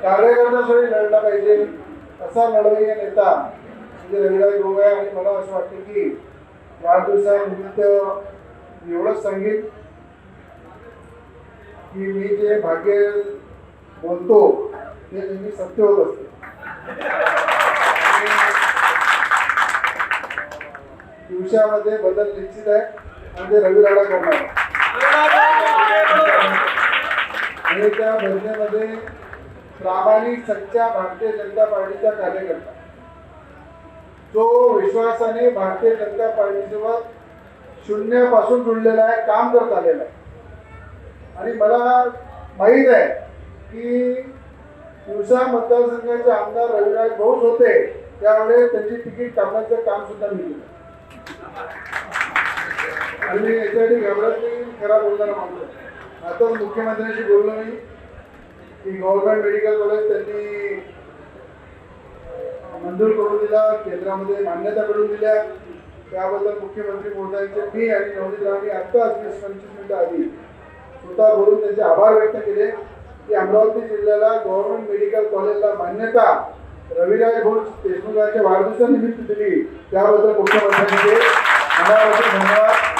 कार्यकर्त्यांसाठी लढला पाहिजे असा लढवय्या नेता म्हणजे रविराज भाऊ आहे. आणि मला असं वाटतं की वाढदिवसानिमित्त एवढंच सांगेन की मी जे भाग्य बोलतो ते नेहमी सत्य होत असते. दिवसामध्ये बदल निश्चित आहे आणि ते रविराडा करणार आणि त्या बदलेमध्ये प्रामाणिक सच्चा भारतीय जनता पार्टीचा कार्यकर्ता जो विश्वासाने भारतीय जनता पार्टीसोबत शून्यापासून जुळलेला आहे, काम करत आलेला आहे. आणि मला माहीत आहे की दिवसा मतदारसंघाचे आमदार रविराज भाऊच होते त्यावेळेस त्यांची तिकीट कापण्याचं काम सुद्धा मी केलं. आणि मी याच्यासाठी घाबरत नाही, खरा बोलणारा माणूस. आता मुख्यमंत्र्यांशी बोललो मी की गव्हर्नमेंट मेडिकल कॉलेज त्यांनी मंजूर करून दिला, केंद्रामध्ये मान्यता करून दिल्या. त्याबद्दल मुख्यमंत्री महोदयांचे मी आणि नवनीतरावांनी आत्ताच 20-25 मिनिटं आधी स्वतः बोलून त्यांचे आभार व्यक्त केले की अमरावती जिल्ह्याला गव्हर्नमेंट मेडिकल कॉलेजला मान्यता रविराज भाऊ देशमुख यांच्या वाढदिवसानिमित्त दिली. त्याबद्दल मुख्यमंत्र्यांचे मनापासून धन्यवाद.